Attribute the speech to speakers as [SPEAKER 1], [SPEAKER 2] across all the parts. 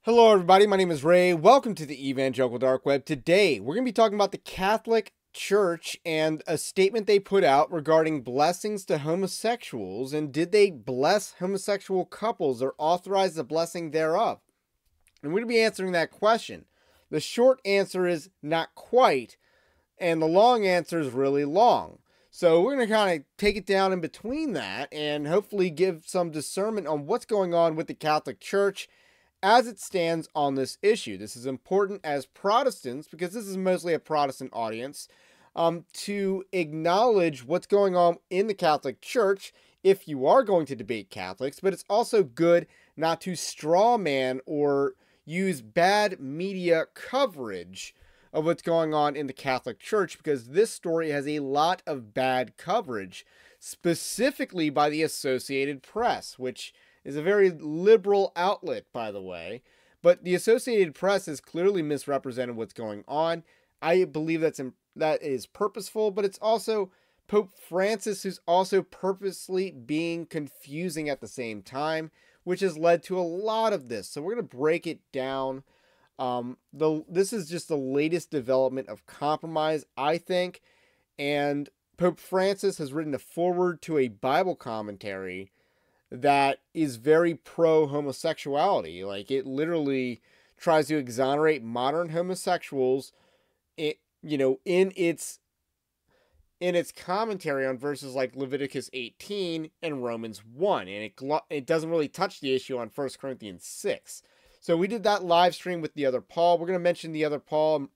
[SPEAKER 1] Hello everybody, my name is Ray. Welcome to the Evangelical Dark Web. Today, we're going to be talking about the Catholic Church and a statement they put out regarding blessings to homosexuals, and did they bless homosexual couples or authorize the blessing thereof? And we're going to be answering that question. The short answer is not quite, and the long answer is really long. So we're going to kind of take it down in between that and hopefully give some discernment on what's going on with the Catholic Church as it stands on this issue. This is important as Protestants, because this is mostly a Protestant audience, to acknowledge what's going on in the Catholic Church if you are going to debate Catholics, but it's also good not to straw man or use bad media coverage of what's going on in the Catholic Church, because this story has a lot of bad coverage, specifically by the Associated Press, which is a very liberal outlet, by the way. But the Associated Press has clearly misrepresented what's going on. I believe that is purposeful, but it's also Pope Francis who's also purposely being confusing at the same time, which has led to a lot of this. So we're going to break it down. This is just the latest development of compromise, I think. And Pope Francis has written a foreword to a Bible commentary that is very pro-homosexuality. Like, it literally tries to exonerate modern homosexuals, in its commentary on verses like Leviticus 18 and Romans 1, and it doesn't really touch the issue on 1 Corinthians 6. So we did that live stream with the other Paul. We're going to mention the other Paul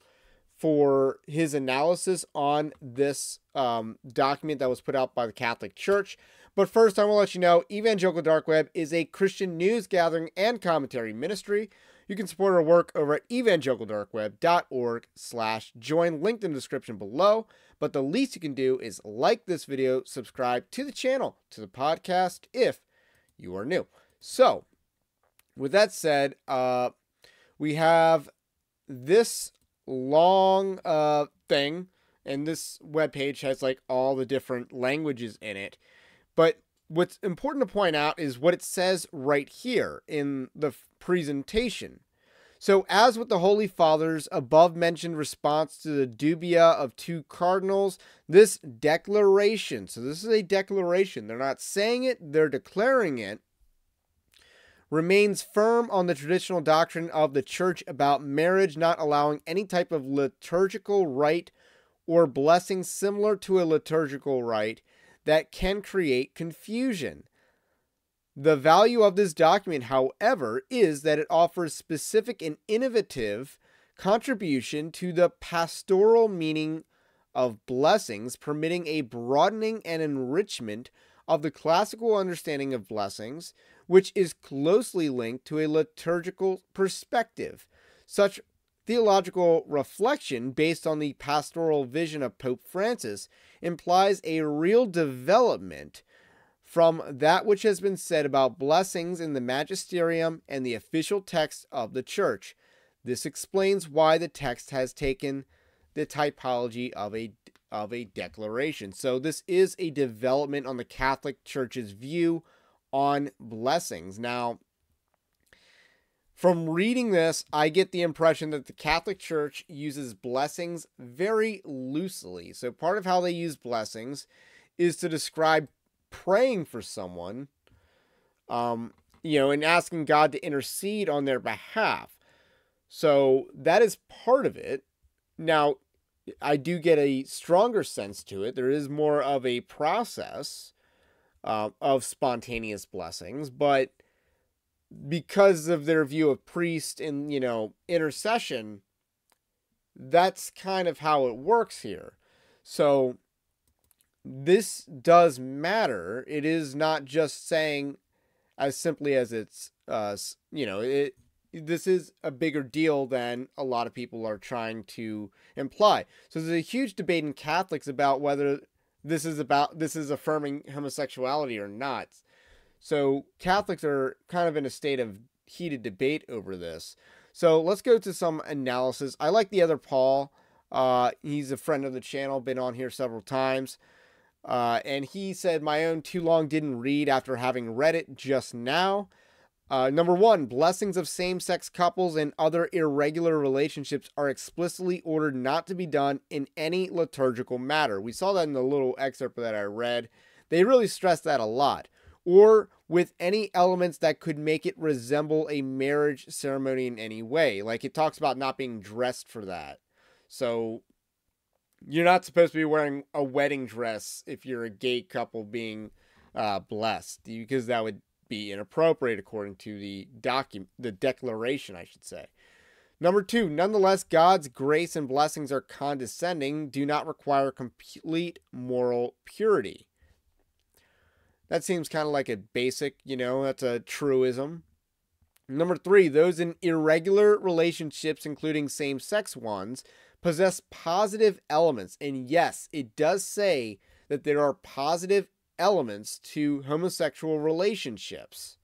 [SPEAKER 1] for his analysis on this document that was put out by the Catholic Church. But first, I want to let you know, Evangelical Dark Web is a Christian news gathering and commentary ministry. You can support our work over at evangelicaldarkweb.org/join, linked in the description below. But the least you can do is like this video, subscribe to the channel, to the podcast, if you are new. So, with that said, we have this long thing, and this webpage has like all the different languages in it. But what's important to point out is what it says right here in the presentation. So, as with the Holy Father's above-mentioned response to the dubia of two cardinals, this declaration, so this is a declaration, they're not saying it, they're declaring it, remains firm on the traditional doctrine of the Church about marriage not allowing any type of liturgical rite or blessing similar to a liturgical rite that can create confusion. The value of this document, however, is that it offers specific and innovative contribution to the pastoral meaning of blessings, permitting a broadening and enrichment of the classical understanding of blessings, which is closely linked to a liturgical perspective. Such theological reflection, based on the pastoral vision of Pope Francis, implies a real development from that which has been said about blessings in the magisterium and the official text of the Church. This explains why the text has taken the typology of a declaration. So this is a development on the Catholic Church's view on blessings. Now, from reading this, I get the impression that the Catholic Church uses blessings very loosely. So part of how they use blessings is to describe praying for someone, and asking God to intercede on their behalf. So that is part of it. Now, I do get a stronger sense to it. There is more of a process of spontaneous blessings, but because of their view of priest and, intercession, that's kind of how it works here. So this does matter. It is not just saying as simply as it's, this is a bigger deal than a lot of people are trying to imply. So there's a huge debate in Catholics about whether this is affirming homosexuality or not. So Catholics are kind of in a state of heated debate over this. So let's go to some analysis. I like the other Paul. He's a friend of the channel, been on here several times. And he said, my own too long didn't read after having read it just now. Number one, blessings of same-sex couples and other irregular relationships are explicitly ordered not to be done in any liturgical matter. We saw that in the little excerpt that I read. They really stress that a lot. Or with any elements that could make it resemble a marriage ceremony in any way. Like it talks about not being dressed for that. So you're not supposed to be wearing a wedding dress if you're a gay couple being blessed, because that would be inappropriate according to the declaration, I should say. Number two, nonetheless, God's grace and blessings are condescending, do not require complete moral purity. That seems kind of like a basic, that's a truism. Number three, those in irregular relationships, including same-sex ones, possess positive elements. And yes, it does say that there are positive elements to homosexual relationships.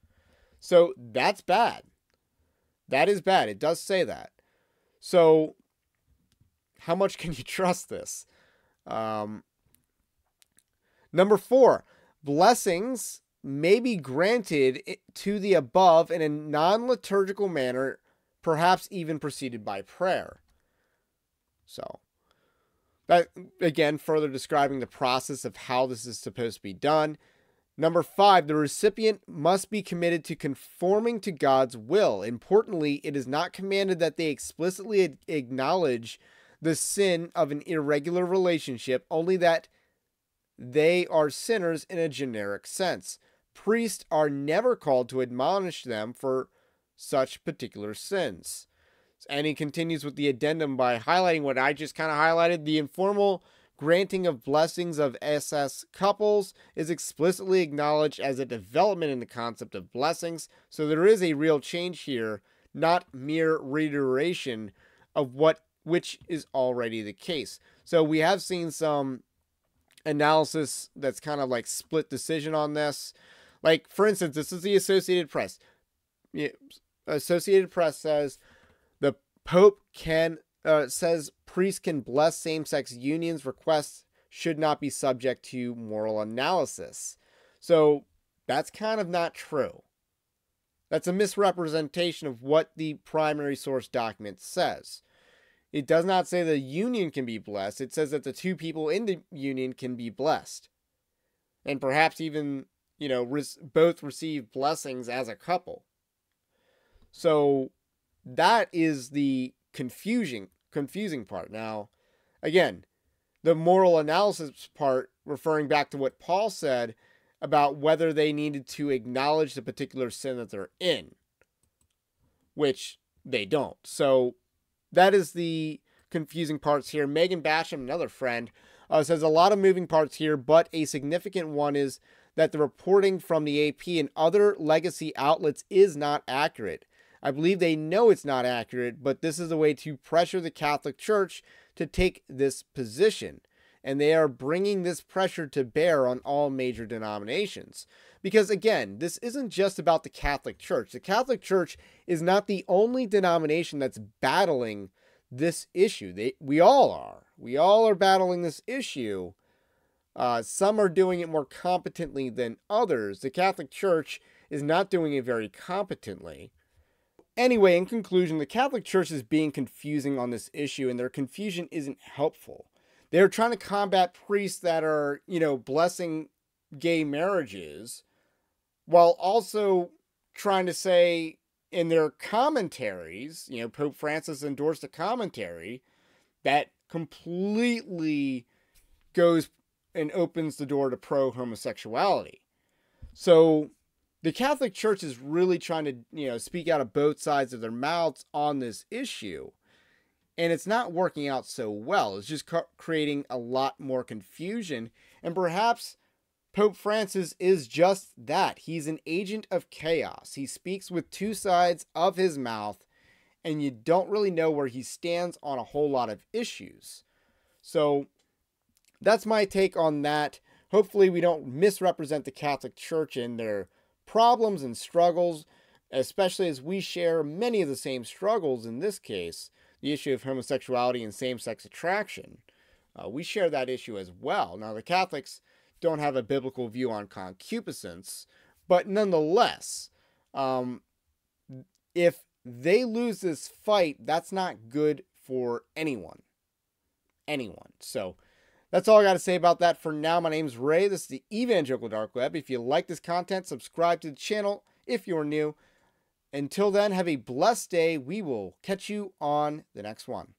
[SPEAKER 1] So that's bad. That is bad. It does say that. So how much can you trust this? Number four, blessings may be granted to the above in a non-liturgical manner, perhaps even preceded by prayer. So that, again, further describing the process of how this is supposed to be done. Number five, the recipient must be committed to conforming to God's will. Importantly, it is not commanded that they explicitly acknowledge the sin of an irregular relationship, only that they are sinners in a generic sense. Priests are never called to admonish them for such particular sins. And he continues with the addendum by highlighting what I just kind of highlighted. The informal granting of blessings of SS couples is explicitly acknowledged as a development in the concept of blessings. So there is a real change here, not mere reiteration of which is already the case. So we have seen some analysis that's kind of like split decision on this. Like, for instance, this is the Associated Press. Associated Press says the Pope says priests can bless same-sex unions. Requests should not be subject to moral analysis. So that's kind of not true. That's a misrepresentation of what the primary source document says. It does not say the union can be blessed. It says that the two people in the union can be blessed. And perhaps even, both receive blessings as a couple. So that is the confusing part. Now, again, the moral analysis part, referring back to what Paul said about whether they needed to acknowledge the particular sin that they're in, which they don't. So that is the confusing parts here. Megan Basham, another friend, says a lot of moving parts here, but a significant one is that the reporting from the AP and other legacy outlets is not accurate. I believe they know it's not accurate, but this is a way to pressure the Catholic Church to take this position. And they are bringing this pressure to bear on all major denominations. Because again, this isn't just about the Catholic Church. The Catholic Church is not the only denomination that's battling this issue. We all are. We all are battling this issue. Some are doing it more competently than others. The Catholic Church is not doing it very competently. Anyway, in conclusion, the Catholic Church is being confusing on this issue, and their confusion isn't helpful. They're trying to combat priests that are, blessing gay marriages, while also trying to say in their commentaries, Pope Francis endorsed a commentary that completely goes and opens the door to pro-homosexuality. So the Catholic Church is really trying to, speak out of both sides of their mouths on this issue. And it's not working out so well. It's just creating a lot more confusion. And perhaps Pope Francis is just that. He's an agent of chaos. He speaks with two sides of his mouth, and you don't really know where he stands on a whole lot of issues. So that's my take on that. Hopefully we don't misrepresent the Catholic Church and their problems and struggles, especially as we share many of the same struggles in this case, the issue of homosexuality and same-sex attraction. We share that issue as well. Now, the Catholics don't have a biblical view on concupiscence, but nonetheless, if they lose this fight, that's not good for anyone. So that's all I got to say about that for now. My name's Ray. This is the Evangelical Dark Web. If you like this content, subscribe to the channel if you're new. Until then, have a blessed day. We will catch you on the next one.